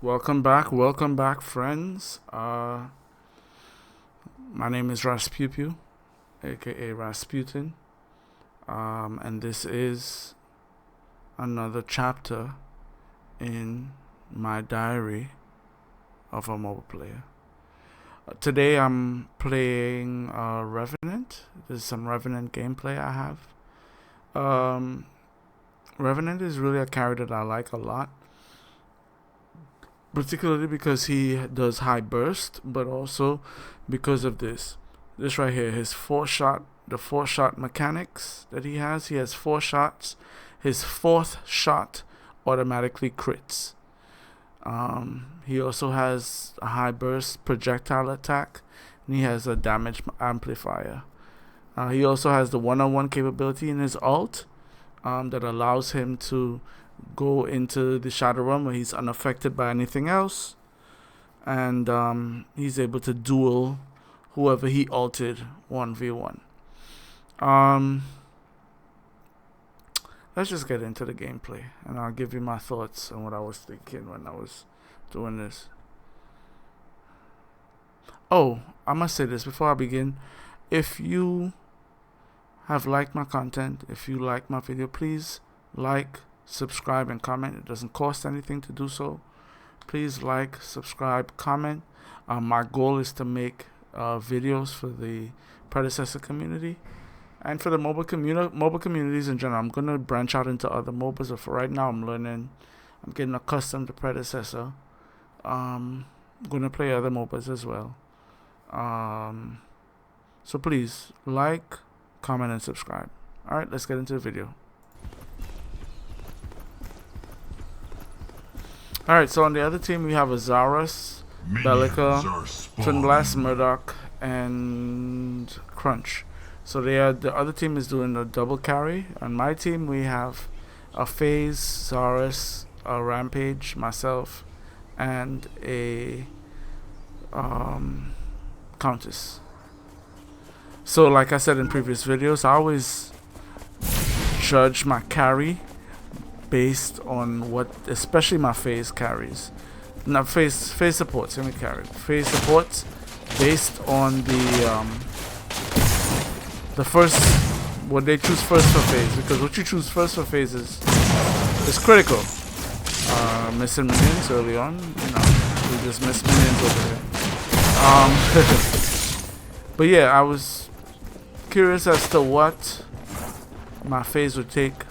Welcome back, friends. My name is Raspupu, aka Rasputin, and this is another chapter in my diary of a mobile player. Today I'm playing Revenant. There's some Revenant gameplay I have. Um, Revenant is really a character that I like a lot, particularly because he does high burst, but also because of this right here, his the 4 shot mechanics that he has. He has 4 shots. His 4th shot automatically crits. He also has a high burst projectile attack, and he has a damage amplifier. He also has the one-on-one capability in his ult, that allows him to go into the shadow realm where he's unaffected by anything else, and he's able to duel whoever he ulted 1v1. Let's just get into the gameplay, and I'll give you my thoughts on what I was thinking when I was doing this. Oh, I must say this before I begin. If you have liked my content, if you like my video, please like, subscribe, and comment. It doesn't cost anything to do so. Please like, subscribe, comment. My goal is to make videos for the Predecessor community and for the mobile communities in general. I'm going to branch out into other MOBAs, but for right now I'm getting accustomed to Predecessor. I'm going to play other MOBAs as well. So please like, comment, and subscribe. Alright, let's get into the video. Alright, so on the other team we have Azarus, Belica, Twin Blast, Murdoch, and Crunch. So the other team is doing a double carry. On my team we have a Phase, Zarus, a Rampage, myself, and a Countess. So like I said in previous videos, I always judge my carry based on what, especially my phase carries. Not phase supports, let me carry. Phase supports based on the first, what they choose first for phase, because what you choose first for phase is critical. Missing minions early on, we just missed minions over here. But yeah, I was curious as to what my phase would take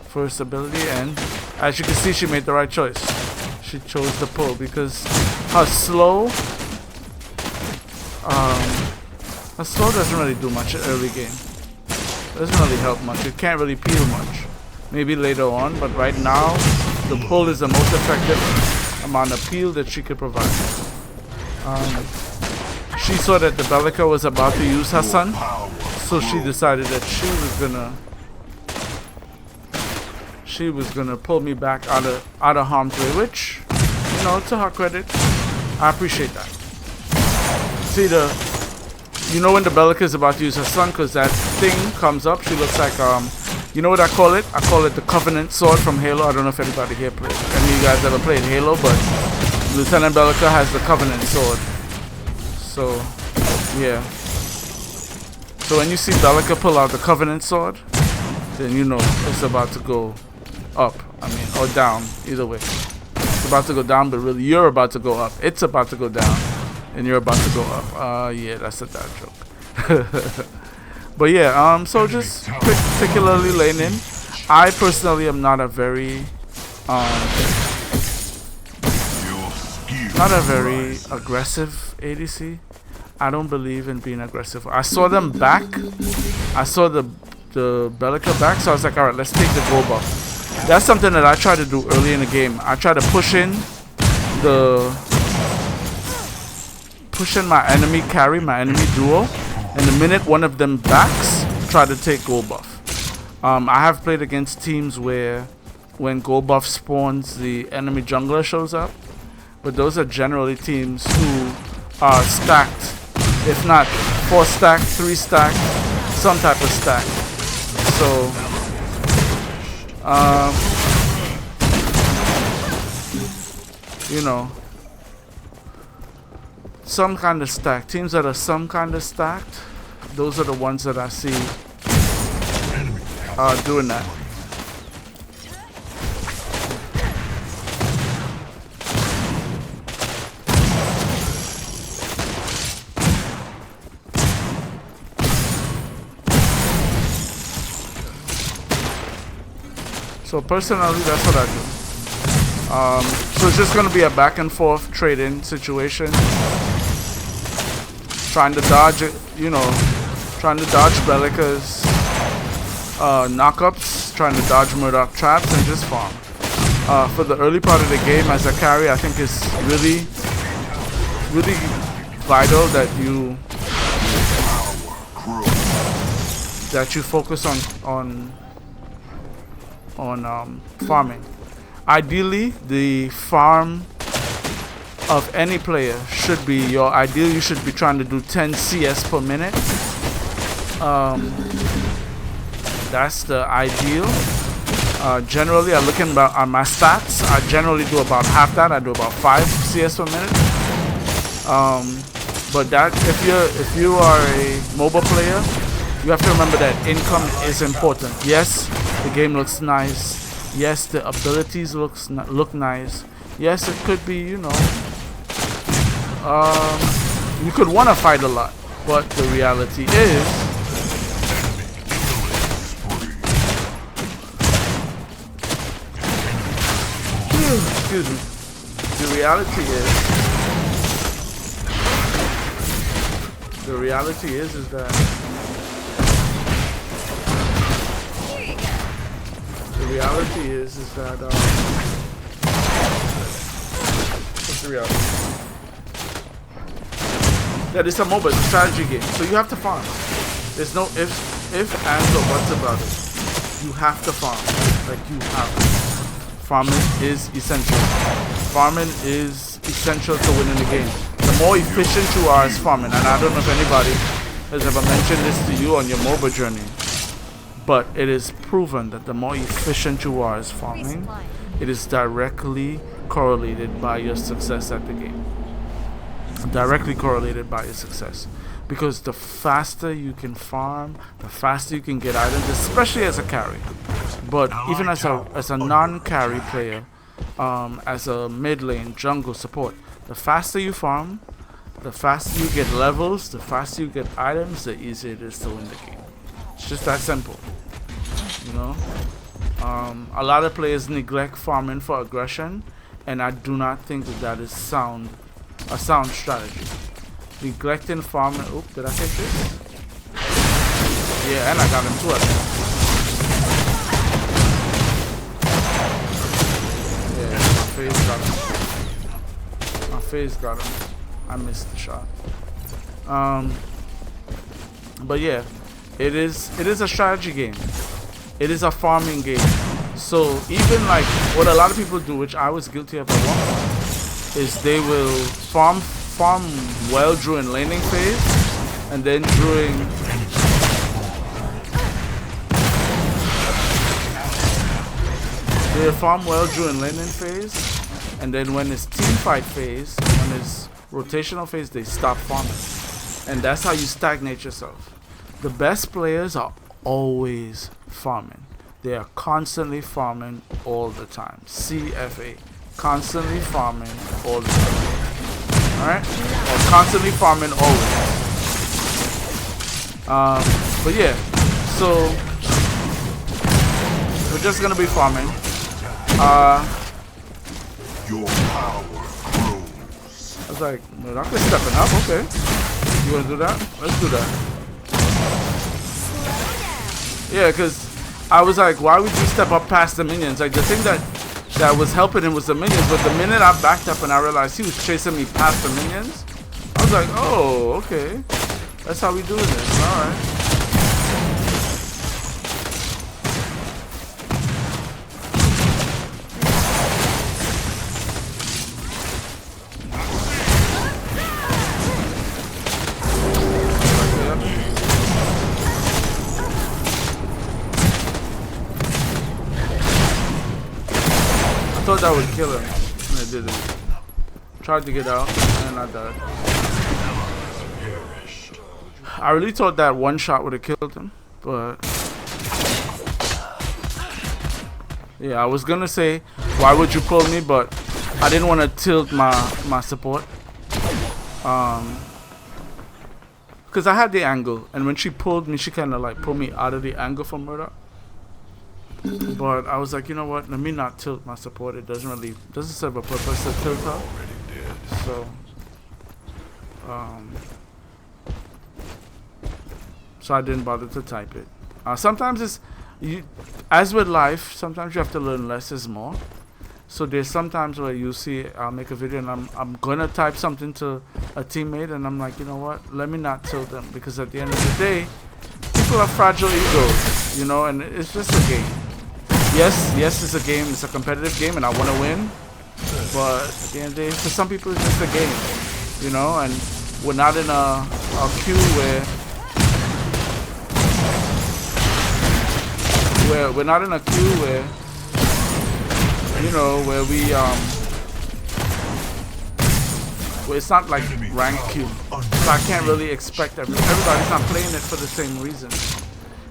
first ability, and as you can see, she made the right choice. She chose the pull because her slow doesn't really do much early game. Doesn't really help much. It can't really peel much. Maybe later on, but right now the pull is the most effective amount of peel that she could provide. She saw that the Belica was about to use her sun, so she decided that she was gonna pull me back out of harm's way, which, to her credit, I appreciate that. See when the Belica is about to use her sun, because that thing comes up, she looks like you know what I call it? I call it the Covenant sword from Halo. I don't know if anybody here played. Any of you guys ever played Halo, but Lieutenant Belica has the Covenant sword. So, yeah. So when you see Belica pull out the Covenant sword, then you know it's about to go up. Or down. Either way. It's about to go down, but really you're about to go up. It's about to go down, and you're about to go up. Yeah, that's a dad joke. But yeah, so just particularly laying in. I personally am not a very aggressive ADC. I don't believe in being aggressive. I saw them back. I saw the Belica back, so I was like, alright, let's take the gold buff. That's something that I try to do early in the game. I try to push in my enemy carry, my enemy duo, and the minute one of them backs, try to take gold buff. I have played against teams where when gold buff spawns, the enemy jungler shows up, but those are generally teams who are stacked, if not 4 stack, 3 stack, some type of stack. So you know, some kind of stacked. Teams that are some kind of stacked, those are the ones that I see doing that. So personally, that's what I do. So it's just gonna be a back and forth trading situation. Trying to dodge it, you know, trying to dodge Bellica's knockups, trying to dodge Murdoch traps, and just farm. For the early part of the game as a carry, I think it's really, really vital that you focus on farming. Ideally, the farm of any player should be your ideal. You should be trying to do 10 CS per minute. That's the ideal. Generally, I'm looking at my stats. I generally do about half that. I do about 5 CS per minute. But that if you are a Moba player, you have to remember that income is important. Yes, the game looks nice. Yes, the abilities look nice. Yes, it could be, you know, you could want to fight a lot, but the reality is, excuse me, the reality is that what's the reality? That it's a MOBA, it's a strategy game, so you have to farm. There's no if, ands, or buts about it. You have to farm. Like, you have to. Farming is essential. Farming is essential to winning the game. The more efficient you are as farming, and I don't know if anybody has ever mentioned this to you on your MOBA journey, but it is proven that the more efficient you are as farming, it is directly correlated by your success at the game. Directly correlated by your success, because the faster you can farm, the faster you can get items, especially as a carry. But even as a non-carry player, as a mid lane, jungle, support, the faster you farm, the faster you get levels, the faster you get items, the easier it is to win the game. It's just that simple, you know. A lot of players neglect farming for aggression, and I do not think that is a sound strategy. Neglecting farming. Oop, did I take this? Yeah, and I got him too. Yeah, my face got him. I missed the shot. But yeah, it is a strategy game. It is a farming game. So even like what a lot of people do, which I was guilty of at one point, is they will farm well during laning phase, and then when it's team fight phase, when it's rotational phase, they stop farming, and that's how you stagnate yourself. The best players are always farming. They are constantly farming all the time. CFA, constantly farming all the time. Alright? Or constantly farming always. But yeah, so we're just gonna be farming. Your power grows. I was like, well, I'm just stepping up, okay. You wanna do that? Let's do that. Yeah, because I was like, why would you step up past the minions? Like, the thing that was helping him was the minions, but the minute I backed up and I realized he was chasing me past the minions, I was like, oh, okay. That's how we doing this. Alright. I thought that would kill him, and it didn't. Tried to get out, and I died. I really thought that one shot would have killed him, but yeah, I was gonna say, why would you pull me? But I didn't want to tilt my support. Because I had the angle, and when she pulled me, she kind of like pulled me out of the angle for murder. But I was like, you know what? Let me not tilt my support. It doesn't serve a purpose to tilt her. So I didn't bother to type it. Sometimes as with life, sometimes you have to learn less is more. So there's sometimes where you see I'll make a video and I'm gonna type something to a teammate and I'm like, you know what? Let me not tilt them, because at the end of the day, people have fragile egos, you know, and it's just a game. Yes, it's a game. It's a competitive game, and I want to win. But at the end of the day, for some people, it's just a game, you know. And we're not in a queue where we're not in a queue where, you know, where it's not like ranked queue. So I can't really expect everybody's not playing it for the same reason.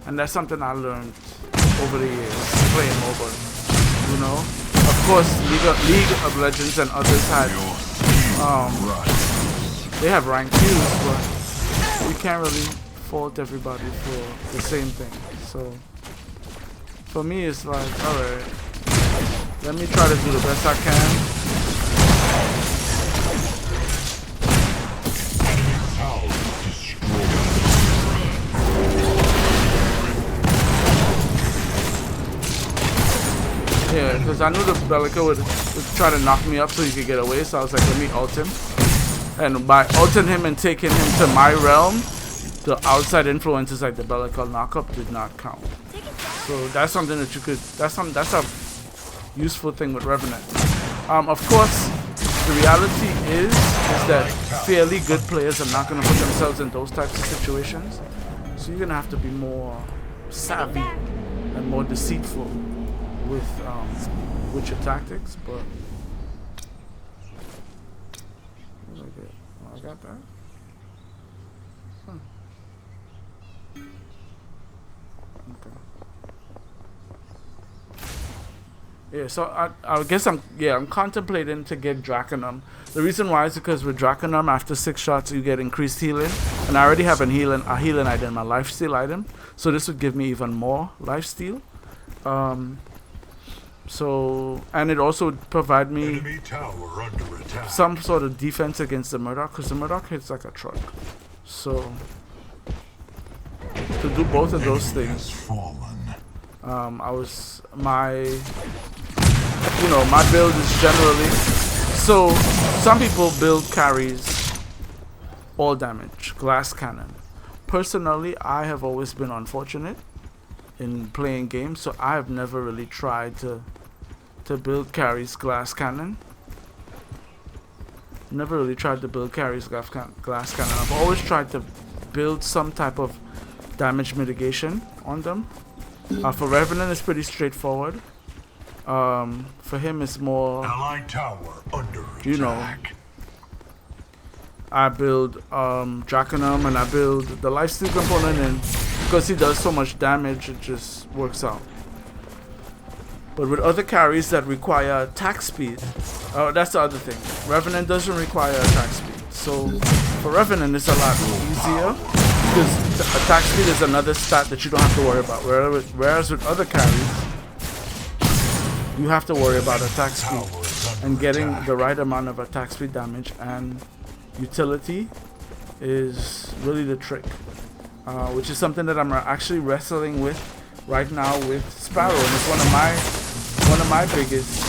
And that's something I learned over the years playing Moba. You know, of course, League of Legends and others had they have ranked queues, but you can't really fault everybody for the same thing. So for me, it's like, all right, let me try to do the best I can. Yeah, because I knew the Bellica would try to knock me up so he could get away, so I was like, let me ult him. And by ulting him and taking him to my realm, the outside influences like the Bellica knockup did not count. So that's something that you could, that's a useful thing with Revenant. Of course, the reality is that fairly good players are not going to put themselves in those types of situations. So you're going to have to be more savvy and more deceitful with your tactics, but I got that. Huh. Okay. Yeah, so I guess I'm contemplating to get Draconum. The reason why is because with Draconum, after 6 shots you get increased healing, and I already have a healing item, a lifesteal item, so this would give me even more lifesteal. So, and it also would provide me some sort of defense against the Murdoch, because the Murdoch hits like a truck. So, to do both of those things, my build is generally, so some people build carries all damage, glass cannon. Personally, I have always been unfortunate in playing games, so I have never really tried to build carries glass cannon. Never really tried to build carries glass cannon. I've always tried to build some type of damage mitigation on them. For Revenant, it's pretty straightforward. For him, it's more, Allied tower under you know, I build Draconum and I build the lifesteal component, and because he does so much damage, it just works out. But with other carries that require attack speed, that's the other thing. Revenant doesn't require attack speed. So for Revenant, it's a lot easier because attack speed is another stat that you don't have to worry about. Whereas with other carries, you have to worry about attack speed and getting the right amount of attack speed damage, and utility is really the trick, which is something that I'm actually wrestling with right now with Sparrow, and it's one of my biggest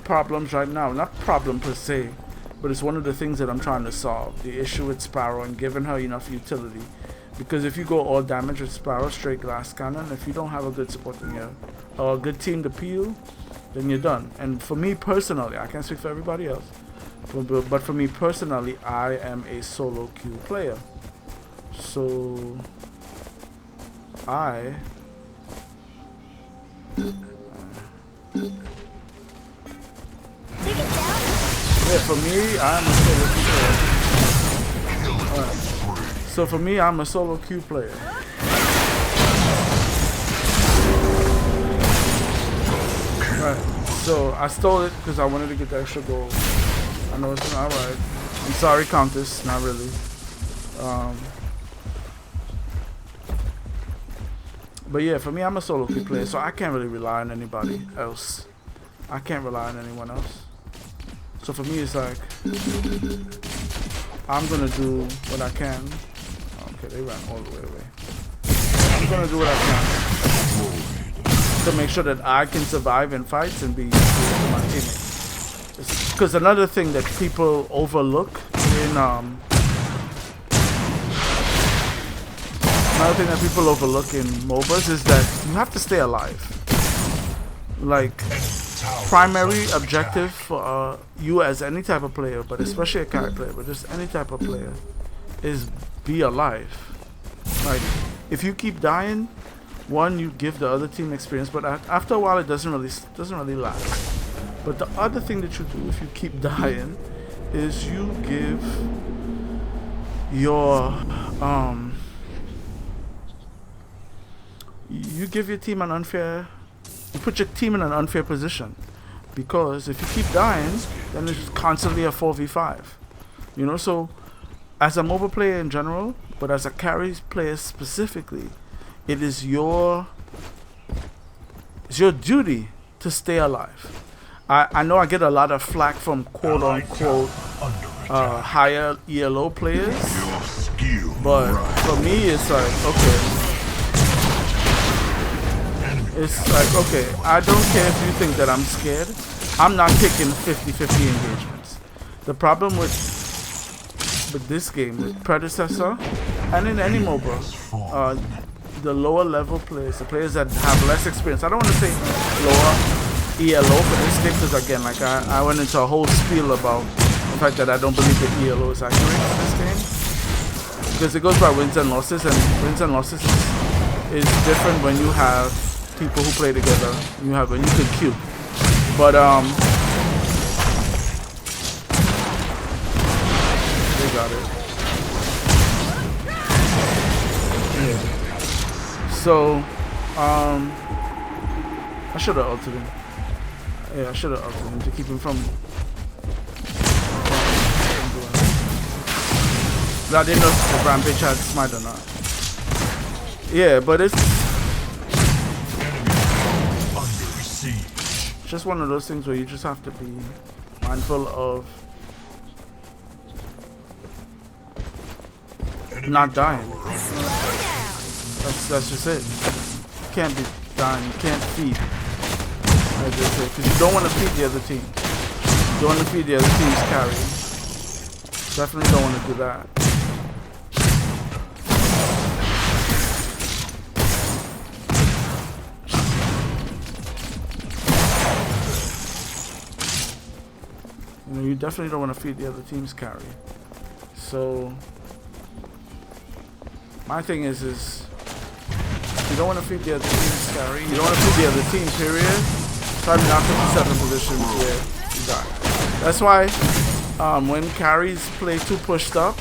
problems right now. Not problem per se, but it's one of the things that I'm trying to solve, the issue with Sparrow and giving her enough utility. Because if you go all damage with Sparrow, straight glass cannon, if you don't have a good support in your, or a good team to peel, then you're done. And for me personally, I can't speak for everybody else, but for me personally, I am a solo queue player. So I yeah, for me, I'm a solo queue player. Alright. So for me, I'm a solo queue player. Right. So I stole it because I wanted to get the extra gold. I know it's not right. I'm sorry, Countess. Not really. But yeah, for me, I'm a solo queue player, so I can't really rely on anybody else. I can't rely on anyone else. So for me, it's like I'm gonna do what I can. Okay, they ran all the way away. I'm gonna do what I can to make sure that I can survive in fights and be useful to my teammates. Because another thing that people overlook in MOBAs is that you have to stay alive. Like, primary objective for you as any type of player, but especially a carry player, but just any type of player, is be alive. Like, if you keep dying, one, you give the other team experience, but after a while it doesn't really last. But the other thing that you do if you keep dying is you give your team an unfair. You put your team in an unfair position, because if you keep dying, then it's constantly a 4v5. You know, so as a MOBA player in general, but as a carry player specifically, it is your duty to stay alive. I know I get a lot of flack from quote-unquote higher ELO players, but for me it's like, okay, I don't care if you think that I'm scared. I'm not taking 50-50 engagements. The problem with this game, with Predecessor, and in any MOBA, the lower level players, the players that have less experience, I don't want to say lower ELO for this game, because again, like I went into a whole spiel about the fact that I don't believe that ELO is accurate for this game, because it goes by wins and losses, and wins and losses is different when you have people who play together. When you can queue, but they got it. Yeah. So I should have ulted him. Yeah, I should have ulted him to keep him from doing it. I didn't know if the Rampage had smite or not. Yeah, but it's just one of those things where you just have to be mindful of not dying. That's just it. You can't be dying. You can't feed. Because you don't want to feed the other team. You don't want to feed the other team's carry. Definitely don't want to do that. You know, you definitely don't want to feed the other team's carry. So my thing is you don't want to feed the other team's carry. You don't want to feed the other team, period. Try to knock 57 positions where you die. That's why when carries play too pushed up,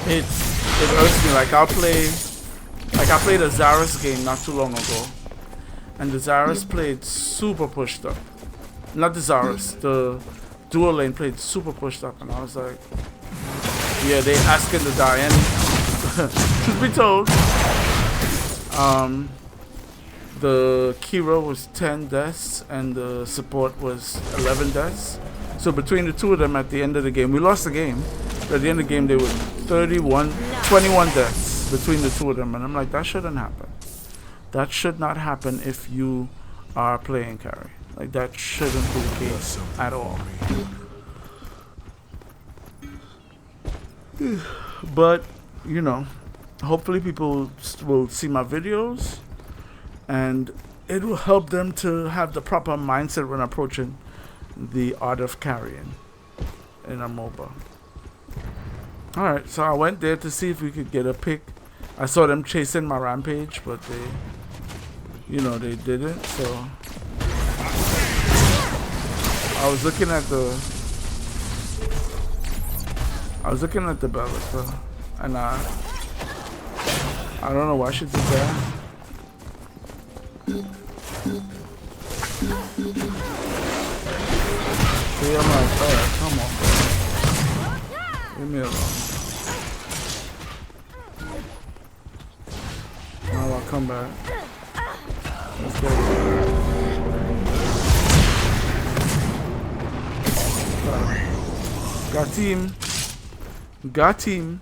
it irks me. Like I played a Zarus game not too long ago, and the Zarus played super pushed up. Not the Zarus, the dual lane played super pushed up, and I was like, yeah, they asking to die. And truth be told, the Kiro was 10 deaths and the support was 11 deaths. So between the two of them at the end of the game, we lost the game. But at the end of the game, they were 21 deaths between the two of them. And I'm like, that shouldn't happen. That should not happen if you are playing carry. Like, that shouldn't be the case at all. But, you know, hopefully people will see my videos and it will help them to have the proper mindset when approaching the art of carrying in a MOBA. Alright, so I went there to see if we could get a pick. I saw them chasing my rampage, but they, you know, they didn't, so I was looking at the Bellica, and I don't know why she did that. See, I'm like, alright, come on, bro. Leave me alone. Now I'll come back. Let's go. Got team. Got team.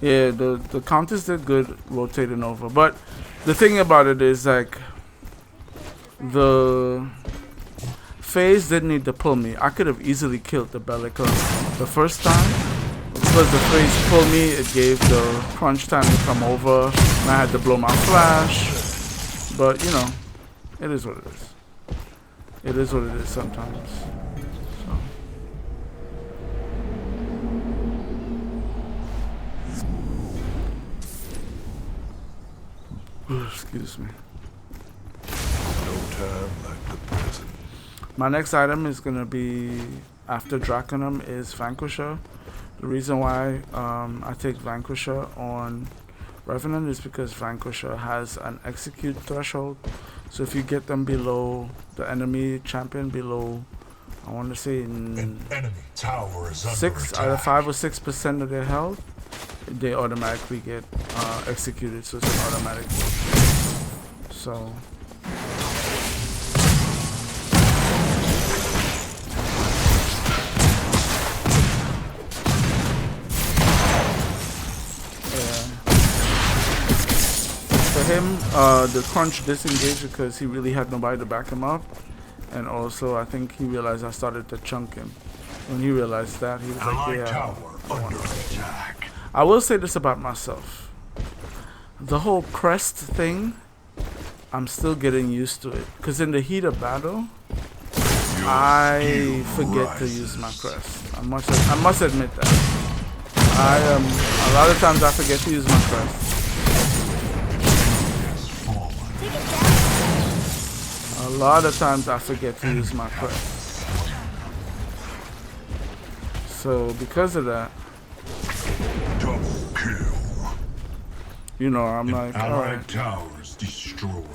Yeah, the counters did good rotating over, but the thing about it is like the phase didn't need to pull me. I could have easily killed the Bellica the first time. Because the phase pulled me, it gave the crunch time to come over, and I had to blow my flash. But you know, it is what it is. It is what it is sometimes. So. Excuse me. No time like the present. My next item is gonna be after Draconum is Vanquisher. The reason why I take Vanquisher on Revenant is because Vanquisher has an execute threshold. So if you get them below the enemy champion below, I want to say An enemy tower is under either attack. 5 or 6% of their health, they automatically get executed. So it's an automatic. So. Him, the crunch disengaged because he really had nobody to back him up, and also I think he realized I started to chunk him. When he realized that, he was like, Allied "Yeah." tower under attack. I will say this about myself: the whole crest thing, I'm still getting used to it. Because in the heat of battle, I forget to use my crest. I must admit that. A lot of times I forget to use my crest. A lot of times I forget to use my crest. So because of that, Double kill. you know, I'm like, Allied alright. towers destroyed.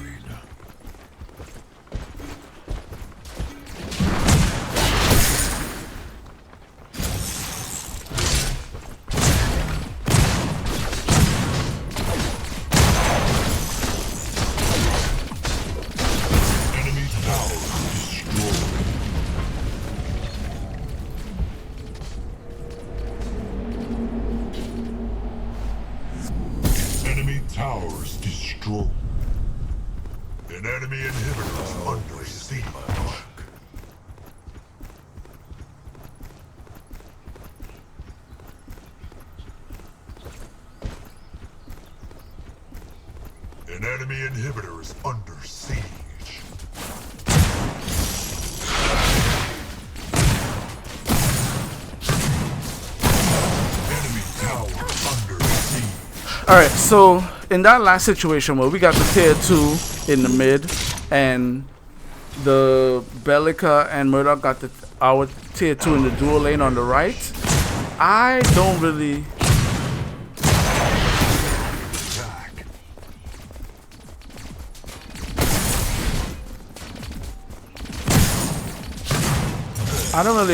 Towers destroyed. An enemy inhibitor is under siege. An enemy inhibitor is under siege. Enemy tower under siege. Alright, so in that last situation where we got the tier 2 in the mid and the Bellica and Murdoch got our tier 2 in the dual lane on the right, I don't really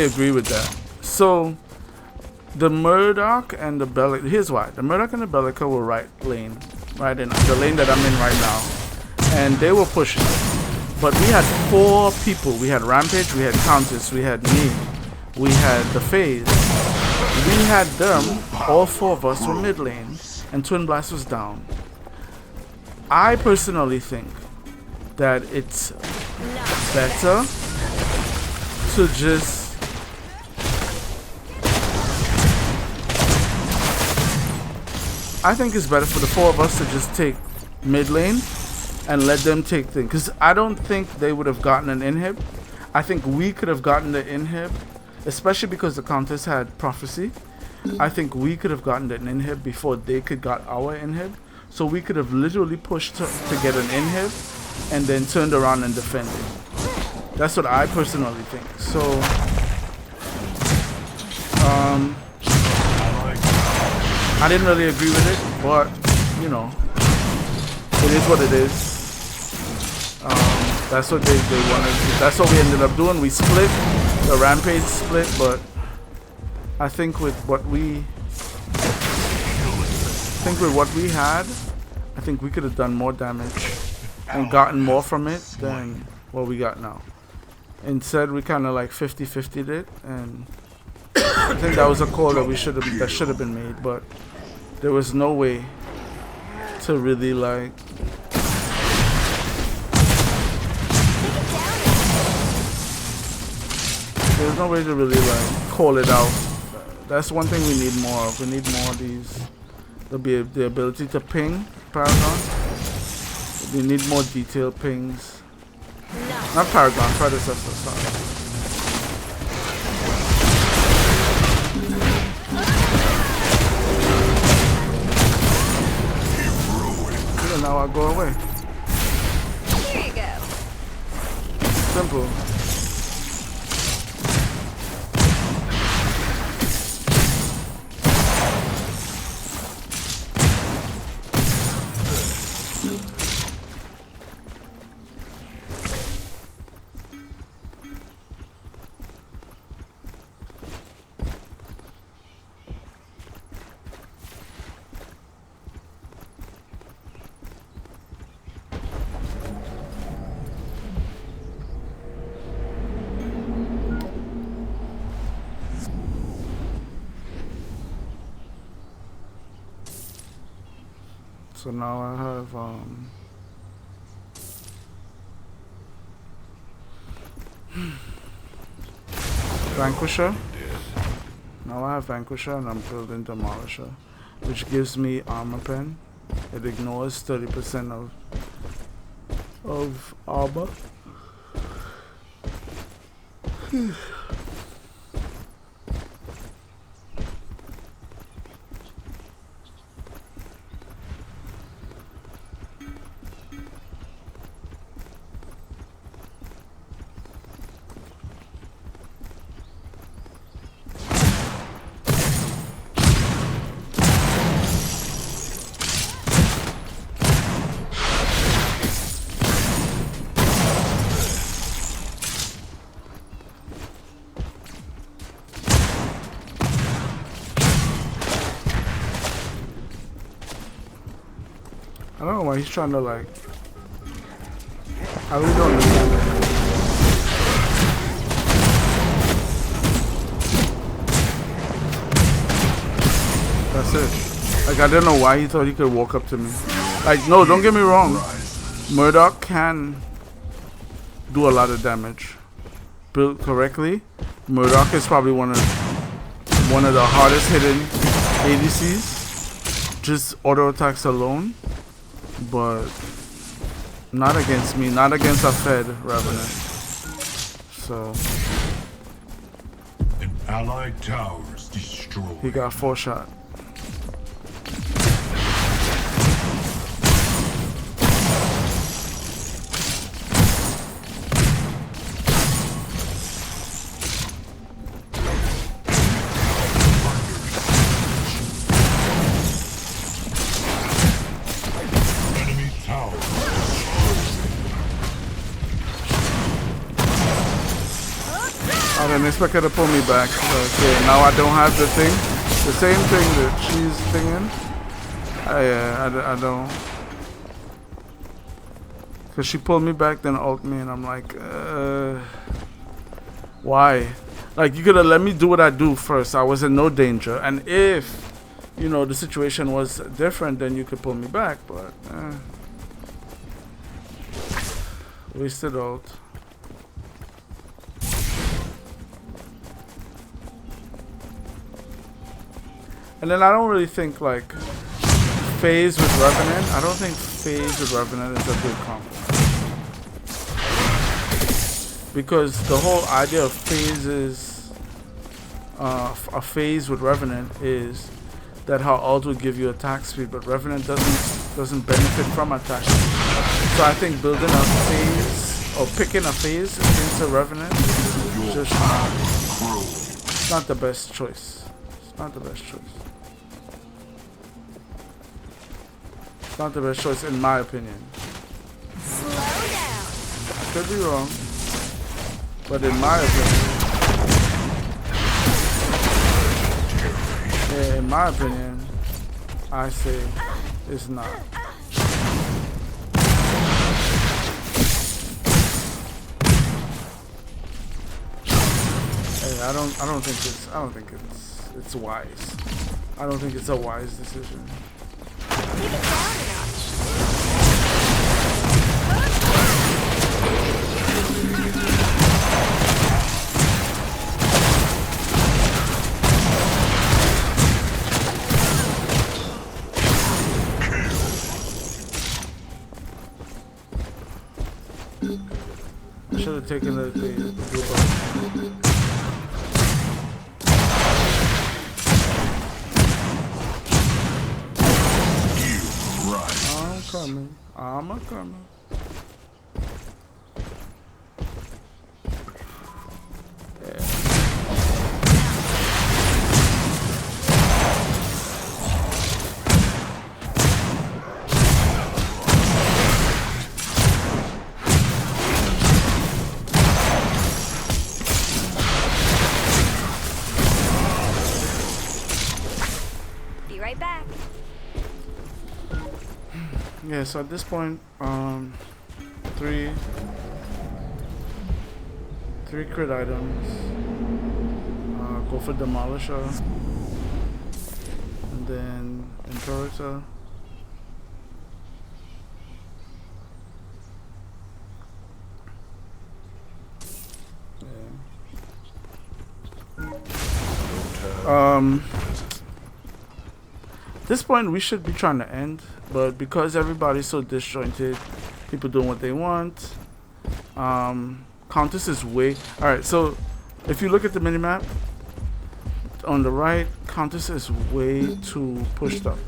agree with that. So the Murdoch and the Bellica, here's why. The Murdoch and the Bellica were right lane, right in the lane that I'm in right now. And they were pushing. But we had 4 people. We had Rampage, we had Countess, we had me, we had the FaZe. We had them, all 4 of us were mid lane, and Twin Blast was down. I personally think that it's better to just I think it's better for the 4 of us to just take mid lane and let them take things. Because I don't think they would have gotten an inhib. I think we could have gotten the inhib especially because the Countess had prophecy. I think we could have gotten an inhib before they could got our inhib. So we could have literally pushed to get an inhib and then turned around and defended. That's what I personally think. So, I didn't really agree with it, but, you know, it is what it is. That's what they wanted to. That's what we ended up doing. We split, the Rampage split, but I think with what we had, I think we could have done more damage and gotten more from it than what we got now. Instead, we kind of like 50-50'd it, and I think that was a call that should have been made, but there was no way to really like there's no way to really like call it out. That's one thing we need more of. We need more of these. There'll be the ability to ping Paragon. We need more detailed pings. Not Paragon, Predecessor, sorry. And now I go away. Here you go. Simple. So now I have Vanquisher. Now I have Vanquisher and I'm building Demolisher, which gives me Armor Pen. It ignores 30% of armor. I don't know why he's trying to like. I really don't understand that. That's it. Like I don't know why he thought he could walk up to me. Like no, don't get me wrong. Murdoch can do a lot of damage. Built correctly, Murdoch is probably one of the hardest hitting ADCs. Just auto attacks alone. But not against me, not against a Fed Revenant. So An allied tower is destroyed. he got 4 shot. I didn't expect her to pull me back. Okay, now I don't have the thing. The same thing that she's thinking. I don't. Because she pulled me back, then ult me, and I'm like, why? Like, you could have let me do what I do first. I was in no danger. And if, you know, the situation was different, then you could pull me back. But, wasted ult. And then I don't really think like Phase with Revenant. I don't think Phase with Revenant is a good combo. Because the whole idea of Phase is a phase with Revenant is that her ult would give you attack speed, but Revenant doesn't benefit from attack speed. So I think building a phase or picking a phase against a Revenant is just not the best choice. It's not the best choice. It's not the best choice in my opinion. Slow down. I could be wrong, but in my opinion, I say it's not. Hey, I don't think it's wise. I don't think it's a wise decision. Take it down a notch. I should have taken the blue ball. I'm coming. I'm a coming. Be right back. Yeah, so at this point, three crit items. Go for Demolisher, and then Imperator. At this point, we should be trying to end, but because everybody's so disjointed, people doing what they want. Countess is way alright. So if you look at the minimap on the right, Countess is way too pushed up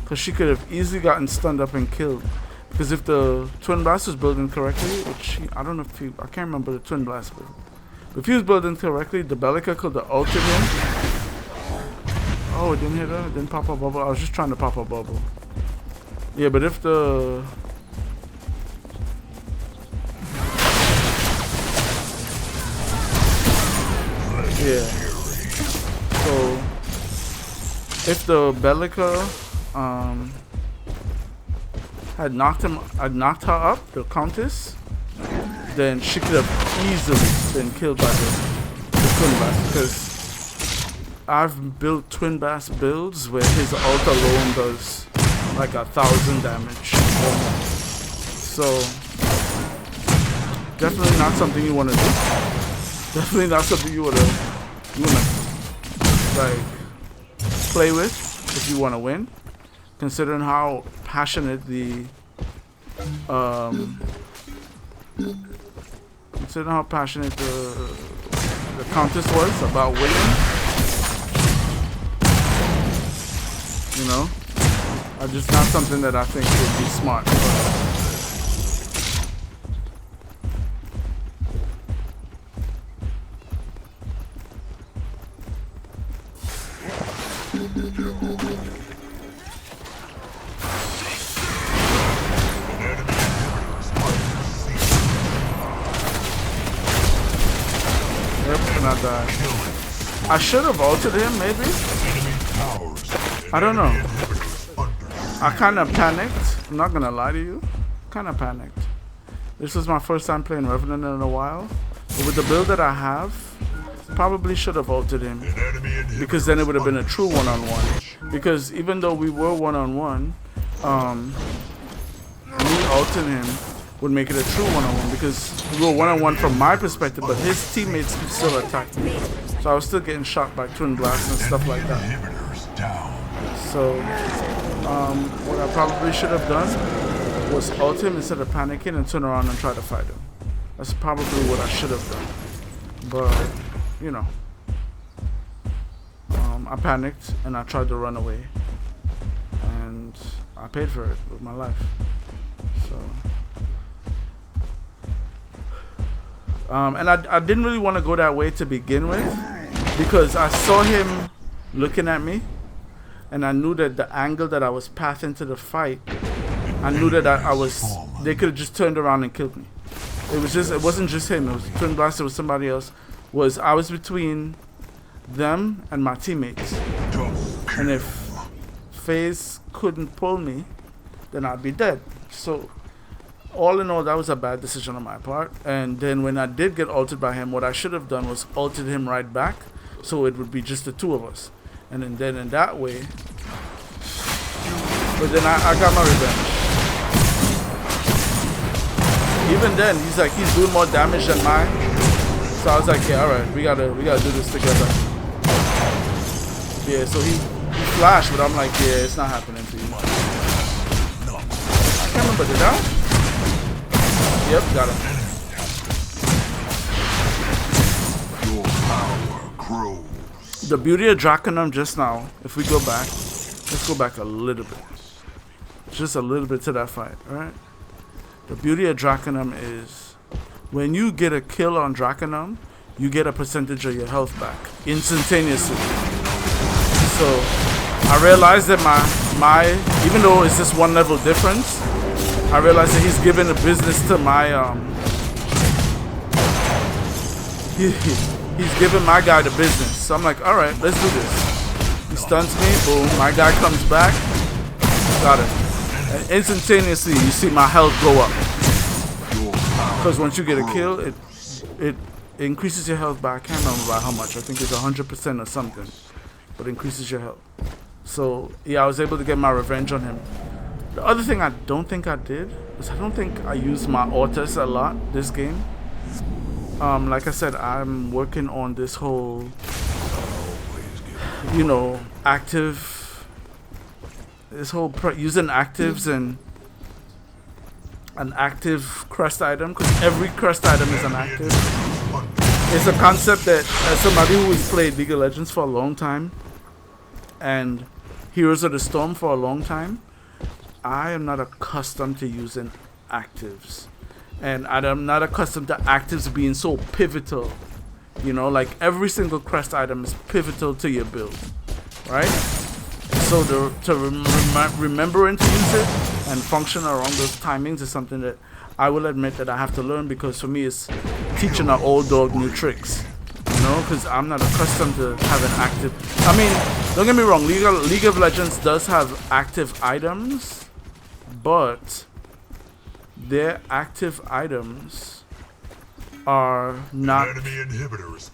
because she could have easily gotten stunned up and killed. Because if the Twin Blast was building correctly, which I don't know if I can't remember the Twin Blast build. But if he was building correctly, the Bellica could have ulted him. Oh, it didn't hit her. It didn't pop a bubble. I was just trying to pop a bubble. Yeah, but if the... Yeah. So, if the Bellica had knocked her up, the Countess, then she could have easily been killed by the Twin Blast, because I've built Twin Blast builds where his ult alone does like 1,000 damage. So definitely not something you want to do. Definitely not something you wanna like play with if you want to win. Considering how passionate the Countess was about winning. You know, just not something that I think would be smart. Yep, and I died. I should have ulted him, maybe. I don't know. I kind of panicked. I'm not gonna lie to you. Kind of panicked. This was my first time playing Revenant in a while. But with the build that I have, probably should have ulted him. Because then it would have been a true one-on-one. Because even though we were one-on-one, me ulting him would make it a true one-on-one. Because we were one-on-one from my perspective, but his teammates could still attack me. So I was still getting shot by Twin Blasts and stuff like that. So, what I probably should have done was ult him instead of panicking and turn around and try to fight him. That's probably what I should have done. But, you know. I panicked and I tried to run away, and I paid for it with my life. So, and I didn't really want to go that way to begin with, because I saw him looking at me, and I knew that the angle that I was pathing to the fight, I knew that they could have just turned around and killed me. It wasn't just him. It was Twin Blast. It was somebody else. I was between them and my teammates. And if FaZe couldn't pull me, then I'd be dead. So, all in all, that was a bad decision on my part. And then when I did get ulted by him, what I should have done was ulted him right back, so it would be just the two of us. And then in that way, but then I got my revenge. Even then, he's doing more damage than mine. So I was like, yeah, all right, we gotta do this together. Yeah, so he flashed, but I'm like, yeah, it's not happening to you. I can't remember, did I? Yep, got him. Your power grows. The beauty of Draconum just now, if we go back, let's go back a little bit. Just a little bit to that fight, alright? The beauty of Draconum is when you get a kill on Draconum, you get a percentage of your health back instantaneously. So I realized that my even though it's just one level difference, I realized that he's giving the business to my he's giving my guy the business. So I'm like, alright, let's do this. He stuns me, boom, my guy comes back, got it. And instantaneously you see my health go up. Because once you get a kill, it increases your health by, I can't remember by how much, I think it's 100% or something. But it increases your health. So yeah, I was able to get my revenge on him. The other thing I don't think I did is I don't think I used my autos a lot this game. Like I said, I'm working on this whole, you know, using actives and an active crest item, because every crest item is an active. It's a concept that, as somebody who has played League of Legends for a long time and Heroes of the Storm for a long time, I am not accustomed to using actives. And I'm not accustomed to actives being so pivotal. You know, like every single crest item is pivotal to your build, right? So remembering to use it and function around those timings is something that I will admit that I have to learn, because for me it's teaching an old dog new tricks. You know, because I'm not accustomed to having active. I mean, don't get me wrong, League of Legends does have active items, but their active items are not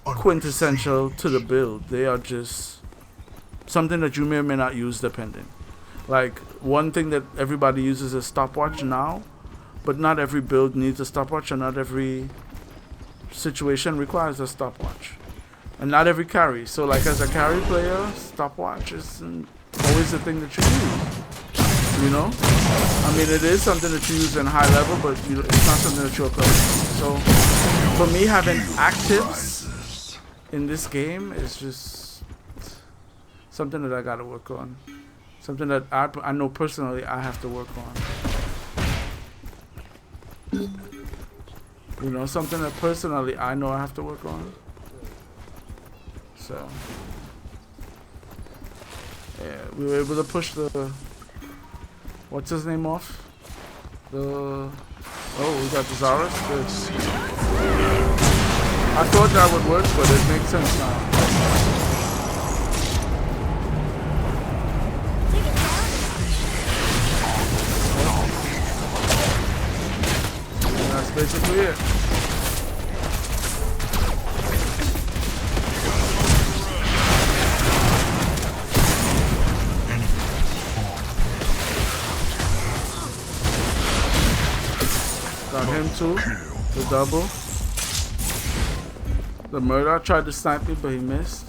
quintessential to the build. They are just something that you may or may not use depending. Like, one thing that everybody uses is stopwatch now, but not every build needs a stopwatch, and not every situation requires a stopwatch, and not every carry. So like, as a carry player, stopwatch isn't always the thing that you use. You know, I mean, it is something that you use in high level, but it's not something that you're accustomed to. So for me, having actives in this game is just something that I gotta work on. Something that I know personally I have to work on. You know, something that personally I know I have to work on. So yeah, we were able to push the, what's his name off? Oh, we got the Zarus. Good. I thought that would work, but it makes sense now. That's basically it. Got him too, the double. The murder tried to snipe me, but he missed.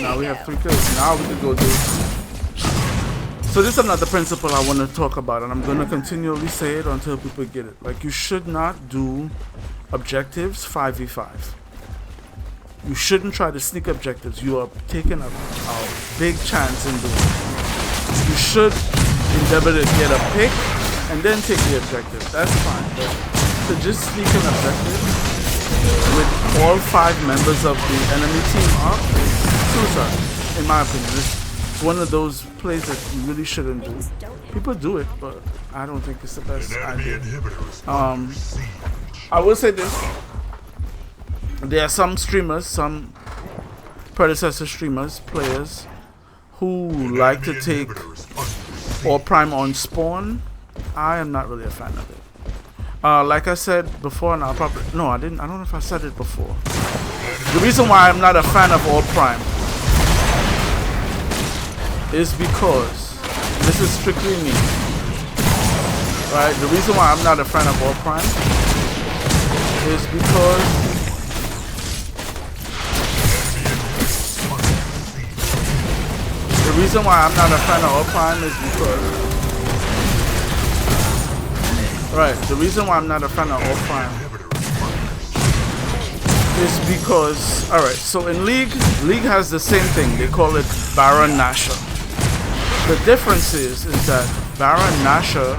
Now we have 3 kills. Now we can go do. So this is another principle I want to talk about, and I'm going to continually say it until people get it. Like, you should not do objectives 5v5. You shouldn't try to sneak objectives. You are taking a big chance in doing it. You should endeavor to get a pick and then take the objective. That's fine. But to just sneak an objective with all 5 members of the enemy team up is suicide, in my opinion. It's one of those plays that you really shouldn't do. People do it, but I don't think it's the best idea. I will say this. There are some streamers, some predecessor streamers, players, who like to take Orb Prime on spawn. I am not really a fan of it. Like I said before, and I'll probably... No, I didn't. I don't know if I said it before. The reason why I'm not a fan of Orb Prime is because... This is strictly me. Right? The reason why I'm not a fan of Orb Prime is because... The reason why I'm not a fan of Orb Prime is because... Right, the reason why I'm not a fan of Orb Prime is because... Alright, so in League has the same thing. They call it Baron Nashor. The difference is that Baron Nashor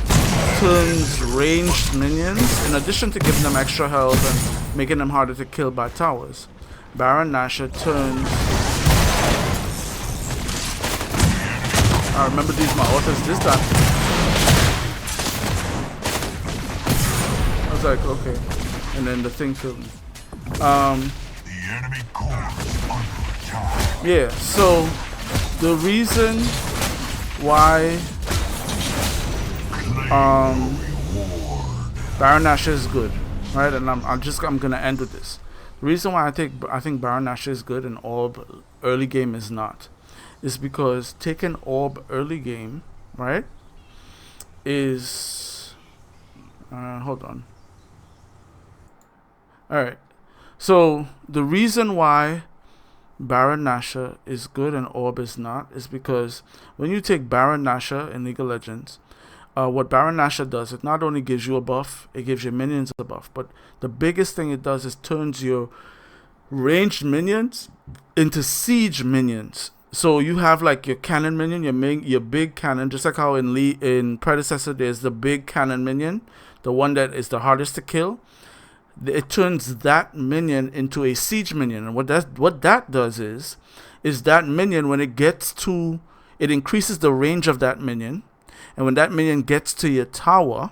turns ranged minions, in addition to giving them extra health and making them harder to kill by towers. Baron Nashor turns... I remember these my authors this time. I was like, okay. And then the thing killed me. The enemy core is under attack. Yeah, so the reason why Baron Nashor is good, right? And I'm gonna end with this. The reason why I think Baron Nashor is good and Orb early game is not, is because taking Orb early game, right, is hold on. Alright, so the reason why Baron Nashor is good and Orb is not is because when you take Baron Nashor in League of Legends, what Baron Nashor does, it not only gives you a buff, it gives your minions a buff, but the biggest thing it does is turns your ranged minions into siege minions. So you have like your cannon minion, your big cannon, just like how in Predecessor there's the big cannon minion, the one that is the hardest to kill. It turns that minion into a siege minion, and what that does is that minion, when it increases the range of that minion, and when that minion gets to your tower,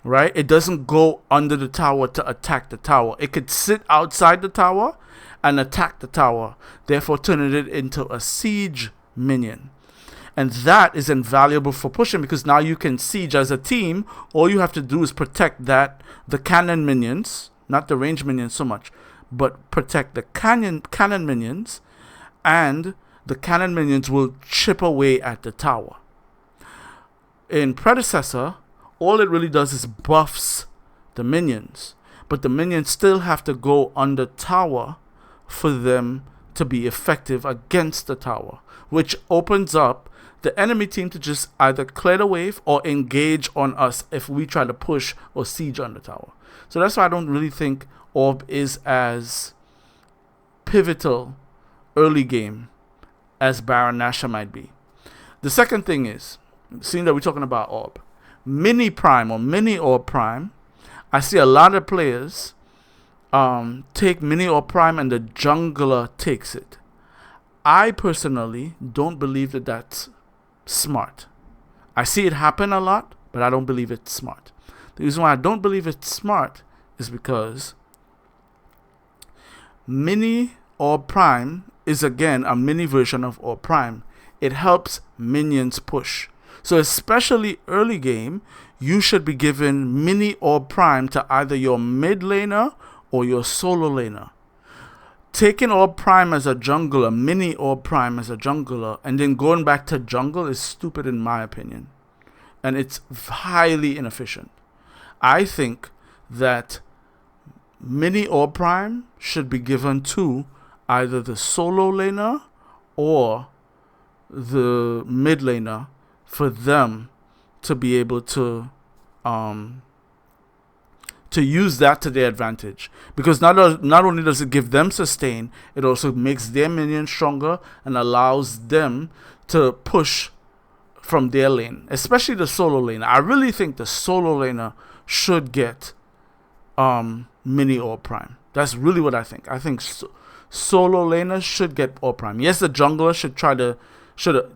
right, it doesn't go under the tower to attack the tower. It could sit outside the tower and attack the tower, therefore turning it into a siege minion. And that is invaluable for pushing, because now you can siege as a team. All you have to do is protect the cannon minions, not the range minions so much, but protect the cannon minions, and the cannon minions will chip away at the tower. In Predecessor, all it really does is buffs the minions, but the minions still have to go under tower for them to be effective against the tower, which opens up the enemy team to just either clear the wave or engage on us if we try to push or siege on the tower. So that's why I don't really think Orb is as pivotal early game as Baron Nashor might be. The second thing is, seeing that we're talking about Orb, Mini Prime or Mini Orb Prime, I see a lot of players take Mini Orb Prime and the jungler takes it. I personally don't believe that that's smart. I see it happen a lot, but I don't believe it's smart. The reason why I don't believe it's smart is because Mini Orb Prime is again a mini version of Orb Prime. It helps minions push. So especially early game, you should be given Mini Orb Prime to either your mid laner or your solo laner. Taking Orb Prime as a jungler, Mini Orb Prime as a jungler, and then going back to jungle is stupid in my opinion. And it's highly inefficient. I think that Mini Orb Prime should be given to either the solo laner or the mid laner for them to be able to to use that to their advantage, because not only does it give them sustain, it also makes their minions stronger and allows them to push from their lane, especially the solo laner. I really think the solo laner should get mini or prime. That's really what I think. I think solo laners should get or prime. Yes, the jungler should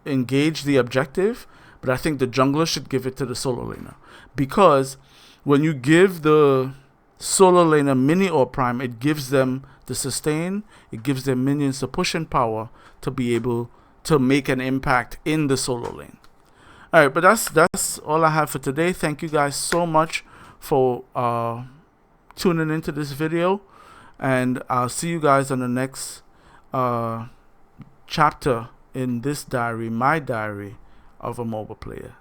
engage the objective, but I think the jungler should give it to the solo laner, because when you give the solo laner mini or prime, it gives them the sustain, it gives their minions the push and power to be able to make an impact in the solo lane. Alright, but that's all I have for today. Thank you guys so much for tuning into this video, and I'll see you guys on the next chapter in this diary, my diary of a Moba player.